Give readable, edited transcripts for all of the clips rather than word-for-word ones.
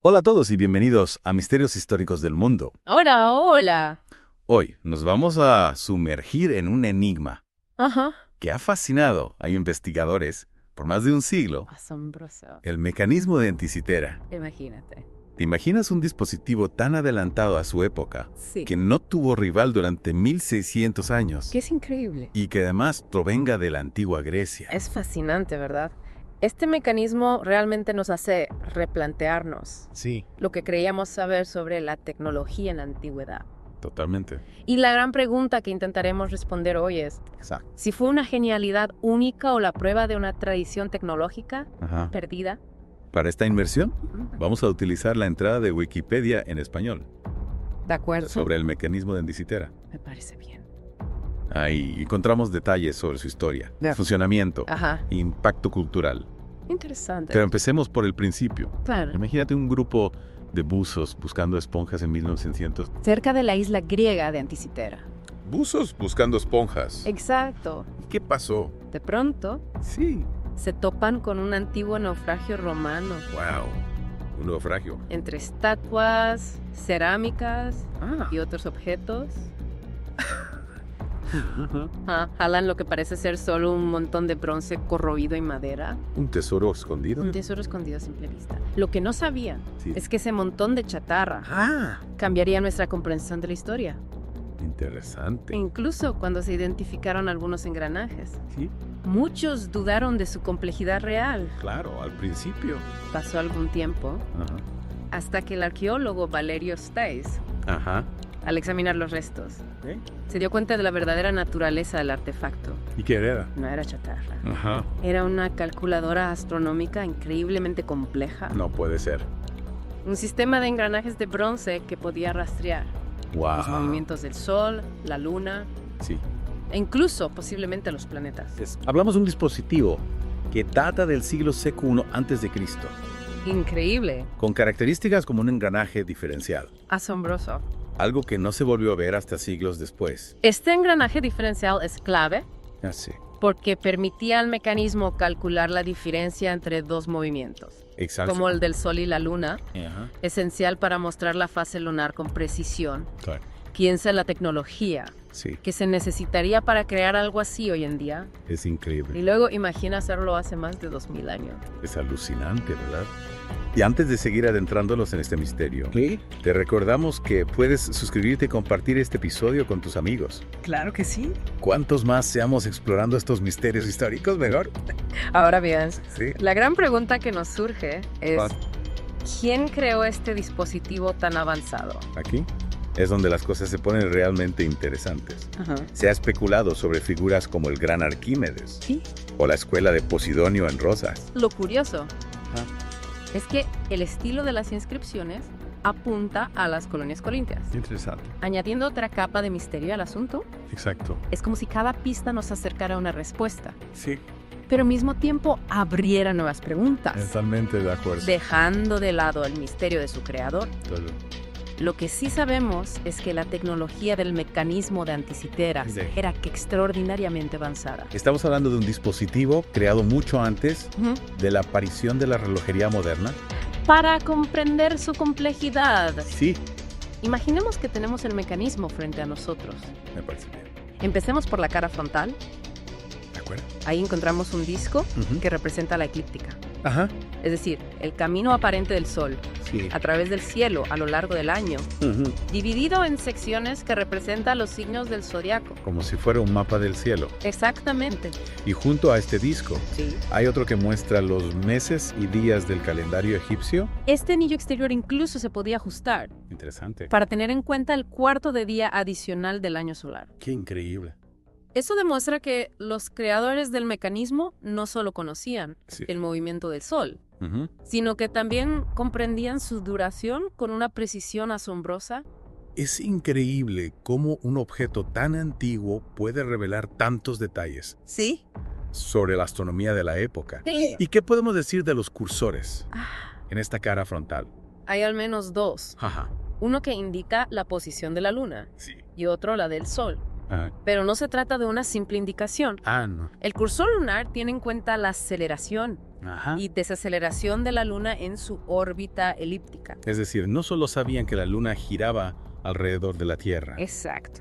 Hola a todos y bienvenidos a Misterios Históricos del Mundo. Hola, hola. Hoy nos vamos a sumergir en un enigma Ajá. que ha fascinado a investigadores por más de un siglo, Asombroso. el mecanismo de Anticitera. Imagínate. ¿Te imaginas un dispositivo tan adelantado a su época Sí. que no tuvo rival durante 1600 años Que es increíble. y que además provenga de la antigua Grecia? Es fascinante, ¿verdad? Este mecanismo realmente nos hace replantearnos Sí, lo que creíamos saber sobre la tecnología en la antigüedad. totalmente. Y la gran pregunta que intentaremos responder hoy es Exacto. si fue una genialidad única o la prueba de una tradición tecnológica Ajá. perdida. Para esta inmersión, vamos a utilizar la entrada de Wikipedia en español De acuerdo. sobre el mecanismo de Anticitera. Me parece bien. Ahí encontramos detalles sobre su historia, Ya. funcionamiento, Ajá. impacto cultural. Interesante. Pero empecemos por el principio. Claro. Imagínate un grupo de buzos buscando esponjas en 1900. Cerca de la isla griega de Anticitera. ¿Buzos buscando esponjas? Exacto. ¿Qué pasó? De pronto, Sí. se topan con un antiguo naufragio romano, Wow. Un naufragio. entre estatuas, cerámicas Ah. y otros objetos. Jalan lo que parece ser solo un montón de bronce corroído y madera. ¿Un tesoro escondido? Un tesoro escondido a simple vista. Lo que no sabían Sí. es que ese montón de chatarra Ah. cambiaría nuestra comprensión de la historia. Interesante. Incluso cuando se identificaron algunos engranajes. Sí, Muchos dudaron de su complejidad real. claro, al principio. Pasó algún tiempo Ajá. hasta que el arqueólogo Valerio Stais, Ajá. al examinar los restos, ¿Eh? se dio cuenta de la verdadera naturaleza del artefacto. ¿Y qué era? No era chatarra. Ajá. Era una calculadora astronómica increíblemente compleja. No puede ser. Un sistema de engranajes de bronce que podía rastrear Wow. los movimientos del Sol, la Luna Sí. e incluso posiblemente los planetas. Hablamos de un dispositivo que data del siglo CQ1 antes de Cristo, Increíble. con características como un engranaje diferencial, Asombroso. algo que no se volvió a ver hasta siglos después. Este engranaje diferencial es clave Así. porque permitía al mecanismo calcular la diferencia entre dos movimientos, Exacto. como el del Sol y la Luna, Ajá. esencial para mostrar la fase lunar con precisión. Claro. Piensa en la tecnología Sí, que se necesitaría para crear algo así hoy en día, es y increíble. luego imagina hacerlo hace más de 2000 años. Es alucinante, ¿verdad? Y antes de seguir adentrándonos en este misterio, te recordamos que puedes suscribirte y compartir este episodio con tus amigos. Claro que sí. Cuantos más seamos explorando estos misterios históricos, mejor. Ahora bien, Sí. la gran pregunta que nos surge es, ¿Cuál? ¿quién creó este dispositivo tan avanzado? Aquí es donde las cosas se ponen realmente interesantes. Ajá. Se ha especulado sobre figuras como el gran Arquímedes Sí. o la escuela de Posidonio en Rosas. Lo curioso es que el estilo de las inscripciones apunta a las colonias corintias. Interesante. Añadiendo otra capa de misterio al asunto, Exacto. es como si cada pista nos acercara a una respuesta, Sí, pero al mismo tiempo abriera nuevas preguntas, totalmente de acuerdo. dejando de lado el misterio de su creador. Lo que sí sabemos es que la tecnología del mecanismo de Anticitera Sí. era extraordinariamente avanzada. Estamos hablando de un dispositivo creado mucho antes Ujú. de la aparición de la relojería moderna. Para comprender su complejidad, Sí, imaginemos que tenemos el mecanismo frente a nosotros. me parece bien. Empecemos por la cara frontal. ¿De acuerdo? Ahí encontramos un disco Ujú. que representa la eclíptica, Ajá. es decir, el camino aparente del Sol Sí. a través del cielo a lo largo del año, Ujú. dividido en secciones que representan los signos del zodiaco. Como si fuera un mapa del cielo. Exactamente. Y junto a este disco Sí. hay otro que muestra los meses y días del calendario egipcio. Este anillo exterior incluso se podía ajustar Interesante. para tener en cuenta el cuarto de día adicional del año solar. Qué increíble. Eso demuestra que los creadores del mecanismo no solo conocían Sí. el movimiento del Sol, Ujú. sino que también comprendían su duración con una precisión asombrosa. Es increíble cómo un objeto tan antiguo puede revelar tantos detalles ¿Sí? sobre la astronomía de la época. ¿Y qué podemos decir de los cursores en esta cara frontal? Hay al menos dos. Ajá. Uno que indica la posición de la Luna Sí. y otro la del Sol. Pero no se trata de una simple indicación. No. El cursor lunar tiene en cuenta la aceleración y desaceleración de la Luna en su órbita elíptica. Es decir, no solo sabían que la Luna giraba alrededor de la Tierra, Exacto.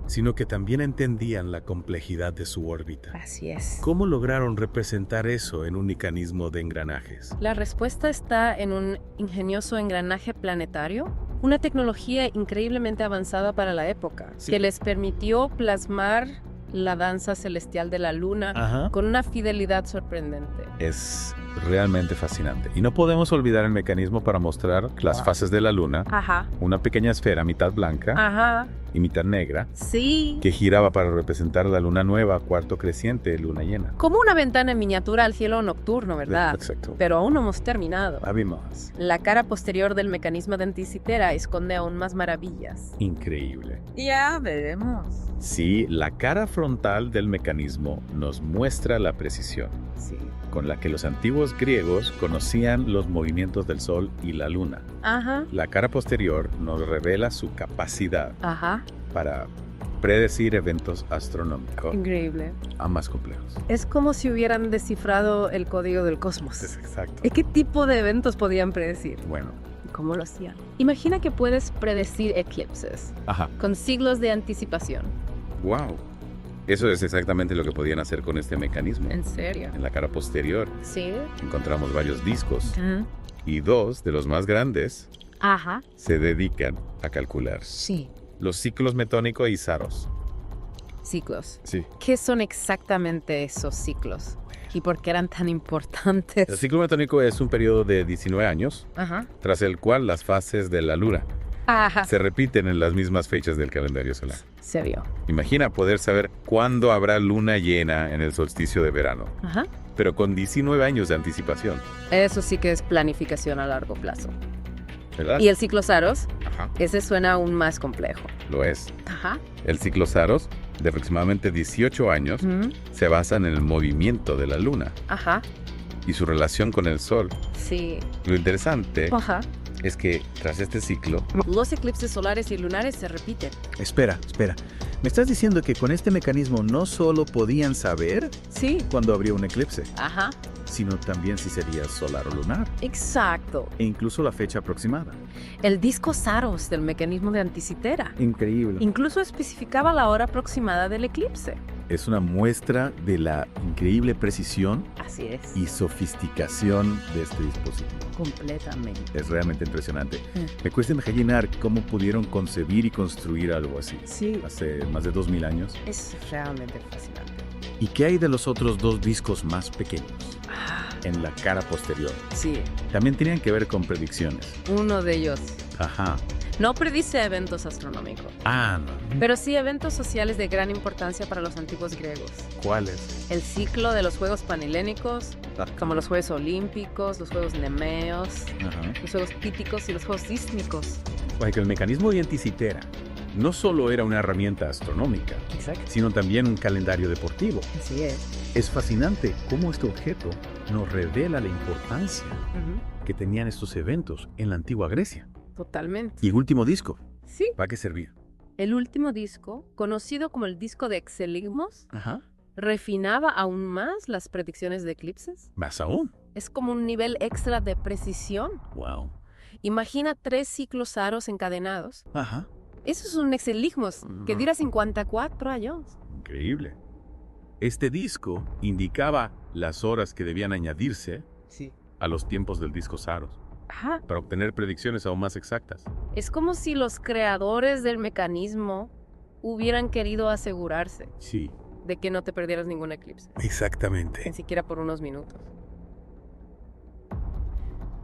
sino que también entendían la complejidad de su órbita. Así es. ¿Cómo lograron representar eso en un mecanismo de engranajes? La respuesta está en un ingenioso engranaje planetario, una tecnología increíblemente avanzada para la época, que les permitió plasmar la danza celestial de la Luna con una fidelidad sorprendente. Es realmente fascinante. Y no podemos olvidar el mecanismo para mostrar las fases de la Luna. Una pequeña esfera, mitad blanca y mitad negra, que giraba para representar la luna nueva, cuarto creciente, luna llena. Como una ventana en miniatura al cielo nocturno, ¿verdad? Exacto. Pero aún no hemos terminado. Habimos. La cara posterior del mecanismo de Anticitera esconde aún más maravillas. Increíble. Ya veremos. Sí, la cara frontal del mecanismo nos muestra la precisión con la que los antiguos griegos conocían los movimientos del Sol y la Luna. La cara posterior nos revela su capacidad para predecir eventos astronómicos. Increíble. Más complejos. Es como si hubieran descifrado el código del cosmos. Exacto. ¿Qué tipo de eventos podían predecir? Bueno. ¿Cómo lo hacían? Imagina que puedes predecir eclipses con siglos de anticipación. ¡Wow! Eso es exactamente lo que podían hacer con este mecanismo. ¿En serio? En la cara posterior Sí. encontramos varios discos y dos de los más grandes se dedican a calcular los ciclos metónico y Saros. Ciclos. Sí. ¿Qué son exactamente esos ciclos? ¿Y por qué eran tan importantes? El ciclo metónico es un periodo de 19 años, tras el cual las fases de la Luna se repiten en las mismas fechas del calendario solar. ¿Serio? Imagina poder saber cuándo habrá luna llena en el solsticio de verano, pero con 19 años de anticipación. Eso sí que es planificación a largo plazo. ¿Verdad? ¿Y el ciclo Saros? Ese suena aún más complejo. Lo es. El ciclo Saros, de aproximadamente 18 años, se basa en el movimiento de la Luna y su relación con el Sol. Sí. Lo interesante es que tras este ciclo, los eclipses solares y lunares se repiten. Espera. ¿Me estás diciendo que con este mecanismo no solo podían saber cuándo habría un eclipse, sino también si sería solar o lunar? Exacto. E incluso la fecha aproximada. El disco Saros del mecanismo de Anticitera Increíble. incluso especificaba la hora aproximada del eclipse. Es una muestra de la increíble precisión Así es. y sofisticación de este dispositivo. Completamente. Es realmente impresionante. Me cuesta imaginar cómo pudieron concebir y construir algo así. Sí. Hace más de 2000 años. Es realmente fascinante. ¿Y qué hay de los otros dos discos más pequeños? En la cara posterior. Sí. También tenían que ver con predicciones. Uno de ellos Ajá. no predice eventos astronómicos, No. pero sí eventos sociales de gran importancia para los antiguos griegos. ¿Cuáles? El ciclo de los Juegos Panhelénicos, como los Juegos Olímpicos, los Juegos Nemeos, los Juegos Píticos y los Juegos Sísmicos. Que el mecanismo de Anticitera no solo era una herramienta astronómica, sino también un calendario deportivo. Así es. Es fascinante cómo este objeto nos revela la importancia que tenían estos eventos en la antigua Grecia. Totalmente. Y el último disco. Sí. ¿Para qué servía? El último disco, conocido como el disco de Exeligmos, refinaba aún más las predicciones de eclipses. ¿Más aún? Es como un nivel extra de precisión. Wow. Imagina 3 ciclos Saros encadenados. Eso es un Exeligmos que dura 54 años. Increíble. Este disco indicaba las horas que debían añadirse a los tiempos del disco Saros para obtener predicciones aún más exactas. Es como si los creadores del mecanismo hubieran querido asegurarse de que no te perdieras ningún eclipse. Exactamente. Ni siquiera por unos minutos.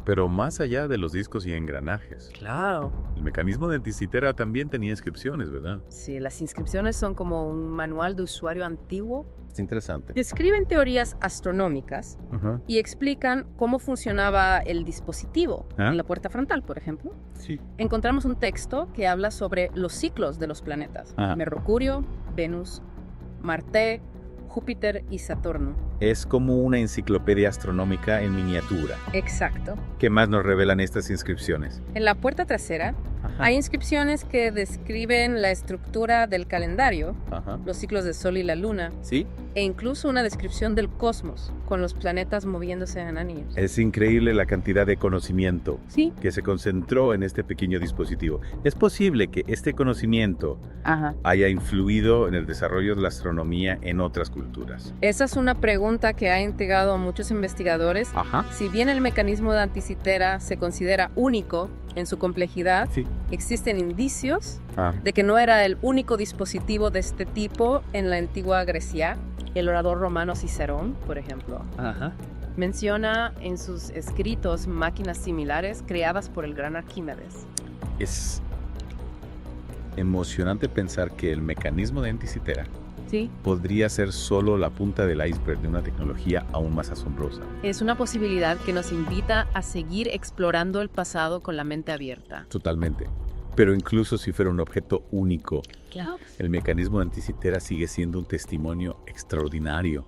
Pero más allá de los discos y engranajes, Claro. el mecanismo de Anticitera también tenía inscripciones, ¿verdad? Sí, las inscripciones son como un manual de usuario antiguo. Es interesante. Describen teorías astronómicas y explican cómo funcionaba el dispositivo. En la puerta frontal, por ejemplo, encontramos un texto que habla sobre los ciclos de los planetas. Mercurio, Venus, Marte, Júpiter y Saturno. Es como una enciclopedia astronómica en miniatura. Exacto. ¿Qué más nos revelan estas inscripciones? En la puerta trasera Hay inscripciones que describen la estructura del calendario, los ciclos del Sol y la Luna, ¿sí? E incluso una descripción del cosmos, con los planetas moviéndose en anillos. Es increíble la cantidad de conocimiento que se concentró en este pequeño dispositivo. ¿Es posible que este conocimiento haya influido en el desarrollo de la astronomía en otras culturas? Esa es una pregunta que ha intrigado a muchos investigadores. Si bien el mecanismo de Anticitera se considera único en su complejidad, existen indicios de que no era el único dispositivo de este tipo en la antigua Grecia. El orador romano Cicerón, por ejemplo, menciona en sus escritos máquinas similares creadas por el gran Arquímedes. Es emocionante pensar que el mecanismo de Anticitera podría ser solo la punta del iceberg de una tecnología aún más asombrosa. Es una posibilidad que nos invita a seguir explorando el pasado con la mente abierta. Totalmente. Pero incluso si fuera un objeto único, el mecanismo de Anticitera sigue siendo un testimonio extraordinario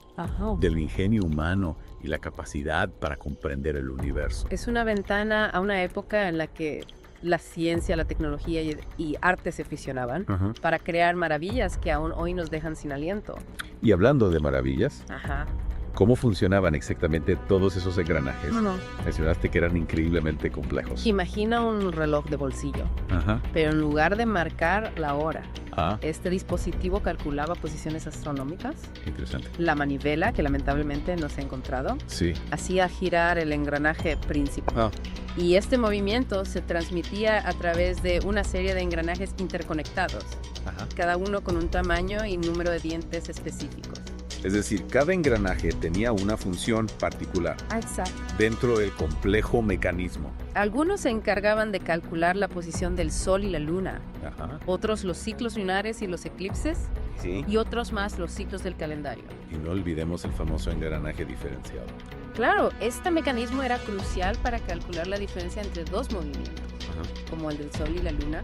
del ingenio humano y la capacidad para comprender el universo. Es una ventana a una época en la que la ciencia, la tecnología y arte se fusionaban para crear maravillas que aún hoy nos dejan sin aliento. Y hablando de maravillas, ¿cómo funcionaban exactamente todos esos engranajes? Mencionaste que eran increíblemente complejos. Imagina un reloj de bolsillo, pero en lugar de marcar la hora, este dispositivo calculaba posiciones astronómicas. Interesante. La manivela, que lamentablemente no se ha encontrado, hacía girar el engranaje principal. Y este movimiento se transmitía a través de una serie de engranajes interconectados, cada uno con un tamaño y número de dientes específicos. Es decir, cada engranaje tenía una función particular dentro del complejo mecanismo. Algunos se encargaban de calcular la posición del Sol y la Luna, otros los ciclos lunares y los eclipses, y otros más los ciclos del calendario. Y no olvidemos el famoso engranaje diferenciado. Claro, este mecanismo era crucial para calcular la diferencia entre dos movimientos, como el del Sol y la Luna,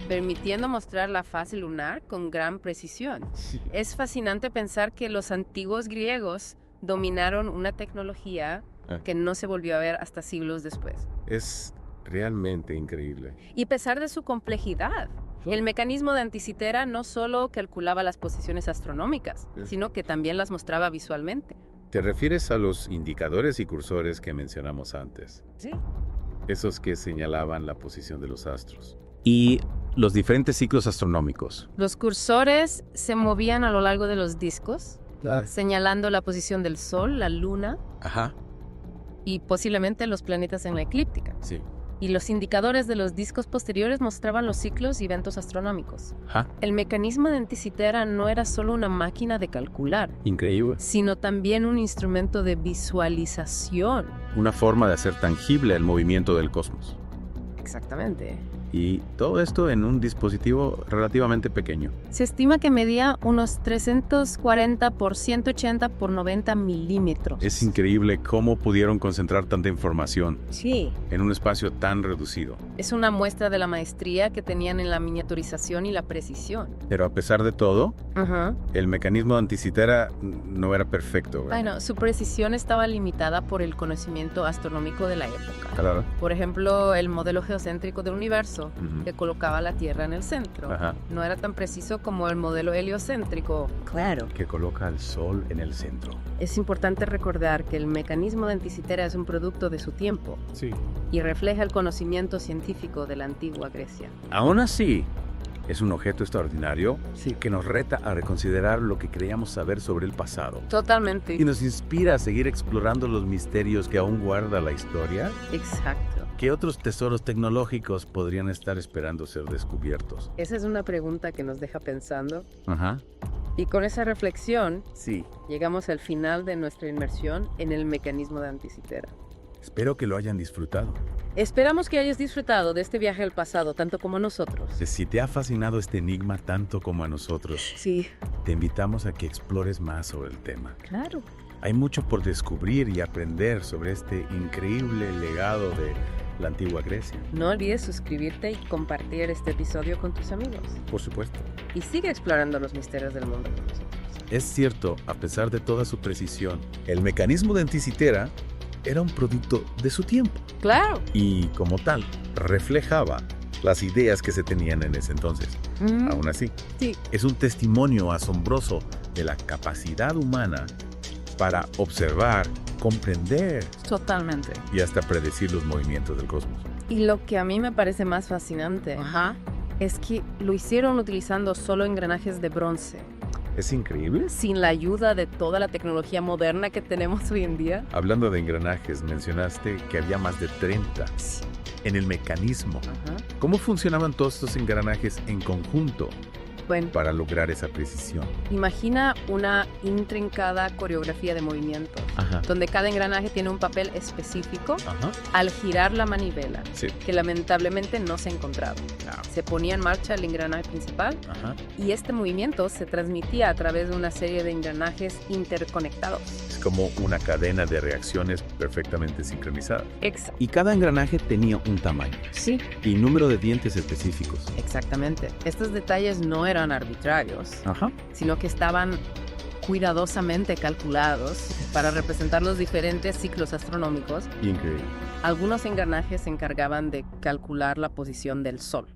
permitiendo mostrar la fase lunar con gran precisión. Es fascinante pensar que los antiguos griegos dominaron una tecnología que no se volvió a ver hasta siglos después. Es realmente increíble. Y a pesar de su complejidad, el mecanismo de Anticitera no solo calculaba las posiciones astronómicas, sino que también las mostraba visualmente. ¿Te refieres a los indicadores y cursores que mencionamos antes? Sí. Esos que señalaban la posición de los astros. Y los diferentes ciclos astronómicos. Los cursores se movían a lo largo de los discos, señalando la posición del Sol, la Luna y posiblemente los planetas en la eclíptica. Y los indicadores de los discos posteriores mostraban los ciclos y eventos astronómicos. El mecanismo de Anticitera no era solo una máquina de calcular, sino también un instrumento de visualización. Una forma de hacer tangible el movimiento del cosmos. Exactamente. Y todo esto en un dispositivo relativamente pequeño. Se estima que medía unos 340 por 180 por 90 milímetros. Es increíble cómo pudieron concentrar tanta información en un espacio tan reducido. Es una muestra de la maestría que tenían en la miniaturización y la precisión. Pero a pesar de todo, el mecanismo de Anticitera no era perfecto. Bueno, su precisión estaba limitada por el conocimiento astronómico de la época. Por ejemplo, el modelo geocéntrico del universo, que colocaba la Tierra en el centro. No era tan preciso como el modelo heliocéntrico. Que coloca al Sol en el centro. Es importante recordar que el mecanismo de Anticitera es un producto de su tiempo. Y refleja el conocimiento científico de la antigua Grecia. Aún así, es un objeto extraordinario que nos reta a reconsiderar lo que creíamos saber sobre el pasado. Totalmente. Y nos inspira a seguir explorando los misterios que aún guarda la historia. Exacto. ¿Qué otros tesoros tecnológicos podrían estar esperando ser descubiertos? Esa es una pregunta que nos deja pensando. Y con esa reflexión, llegamos al final de nuestra inmersión en el mecanismo de Anticitera. Espero que lo hayan disfrutado. Esperamos que hayas disfrutado de este viaje al pasado, tanto como nosotros. Si te ha fascinado este enigma tanto como a nosotros, te invitamos a que explores más sobre el tema. Claro. Hay mucho por descubrir y aprender sobre este increíble legado de la antigua Grecia. No olvides suscribirte y compartir este episodio con tus amigos. Por supuesto. Y sigue explorando los misterios del mundo con nosotros. Es cierto, a pesar de toda su precisión, el mecanismo de Anticitera era un producto de su tiempo. Claro. Y como tal, reflejaba las ideas que se tenían en ese entonces. Aún así, es un testimonio asombroso de la capacidad humana para observar, comprender. Totalmente. Y hasta predecir los movimientos del cosmos. Y lo que a mí me parece más fascinante es que lo hicieron utilizando solo engranajes de bronce. ¿Es increíble? Sin la ayuda de toda la tecnología moderna que tenemos hoy en día. Hablando de engranajes, mencionaste que había más de 30 en el mecanismo. ¿Cómo funcionaban todos estos engranajes en conjunto para lograr esa precisión? Imagina una intrincada coreografía de movimientos, donde cada engranaje tiene un papel específico al girar la manivela, que lamentablemente no se encontraba. Se ponía en marcha el engranaje principal y este movimiento se transmitía a través de una serie de engranajes interconectados. Es como una cadena de reacciones perfectamente sincronizadas. Exacto. Y cada engranaje tenía un tamaño. Sí. Y número de dientes específicos. Exactamente. Estos detalles no eran arbitrarios, sino que estaban cuidadosamente calculados para representar los diferentes ciclos astronómicos. Increíble. Algunos engranajes se encargaban de calcular la posición del Sol.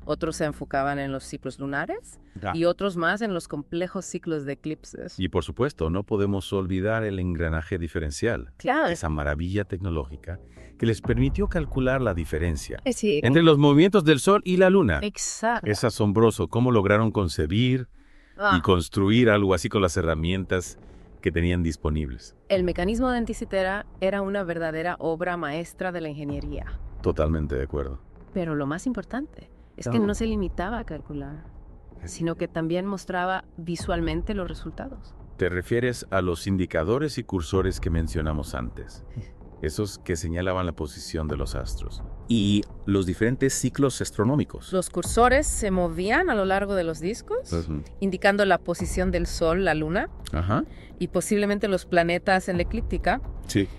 Otros se enfocaban en los ciclos lunares y otros más en los complejos ciclos de eclipses. Y por supuesto, no podemos olvidar el engranaje diferencial. Claro. Esa maravilla tecnológica que les permitió calcular la diferencia entre los movimientos del Sol y la Luna. Exacto. Es asombroso cómo lograron concebir y construir algo así con las herramientas que tenían disponibles. El mecanismo de Anticitera era una verdadera obra maestra de la ingeniería. Totalmente de acuerdo. Pero lo más importante es que no se limitaba a calcular, sino que también mostraba visualmente los resultados. ¿Te refieres a los indicadores y cursores que mencionamos antes? Esos que señalaban la posición de los astros. Y los diferentes ciclos astronómicos. Los cursores se movían a lo largo de los discos, indicando la posición del Sol, la Luna, y posiblemente los planetas en la eclíptica,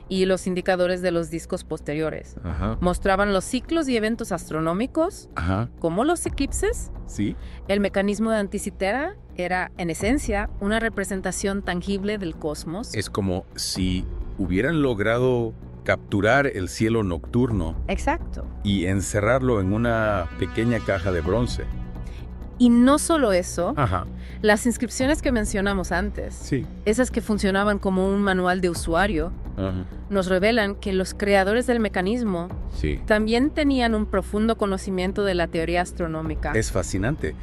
y los indicadores de los discos posteriores. Mostraban los ciclos y eventos astronómicos, como los eclipses. El mecanismo de Anticitera era, en esencia, una representación tangible del cosmos. Es como si hubieran logrado capturar el cielo nocturno. Exacto. Y encerrarlo en una pequeña caja de bronce. Y no solo eso, las inscripciones que mencionamos antes, esas que funcionaban como un manual de usuario, nos revelan que los creadores del mecanismo también tenían un profundo conocimiento de la teoría astronómica. Es fascinante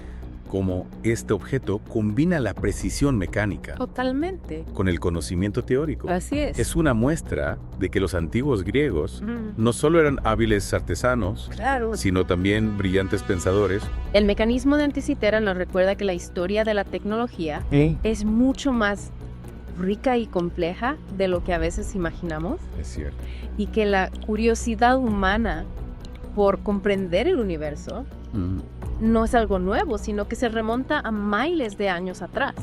cómo este objeto combina la precisión mecánica con el conocimiento teórico. Así es. Es una muestra de que los antiguos griegos no solo eran hábiles artesanos, sino también brillantes pensadores. El mecanismo de Anticitera nos recuerda que la historia de la tecnología es mucho más rica y compleja de lo que a veces imaginamos. Es cierto. Y que la curiosidad humana por comprender el universo no es algo nuevo, sino que se remonta a miles de años atrás.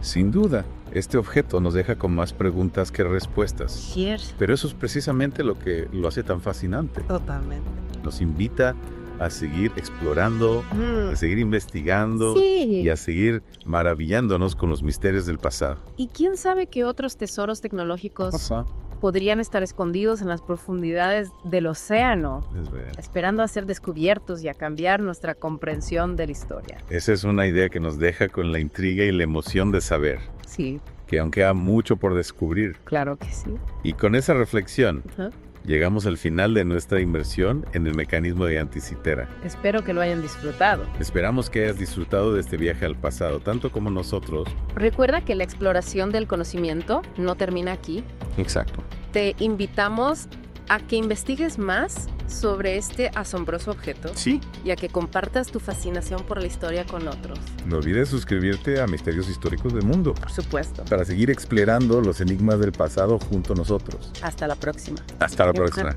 Sin duda, este objeto nos deja con más preguntas que respuestas. Cierto. Pero eso es precisamente lo que lo hace tan fascinante. Totalmente. Nos invita a seguir explorando, a seguir investigando y a seguir maravillándonos con los misterios del pasado. Y quién sabe qué otros tesoros tecnológicos podrían estar escondidos en las profundidades del océano, esperando a ser descubiertos y a cambiar nuestra comprensión de la historia. Esa es una idea que nos deja con la intriga y la emoción de saber. Sí. Que aún queda mucho por descubrir. Claro que sí. Y con esa reflexión, llegamos al final de nuestra inmersión en el mecanismo de Anticitera. Espero que lo hayan disfrutado. Esperamos que hayas disfrutado de este viaje al pasado, tanto como nosotros. Recuerda que la exploración del conocimiento no termina aquí. Exacto. Te invitamos a que investigues más sobre este asombroso objeto. Y a que compartas tu fascinación por la historia con otros. No olvides suscribirte a Misterios Históricos del Mundo. Por supuesto. Para seguir explorando los enigmas del pasado junto a nosotros. Hasta la próxima. Hasta la próxima.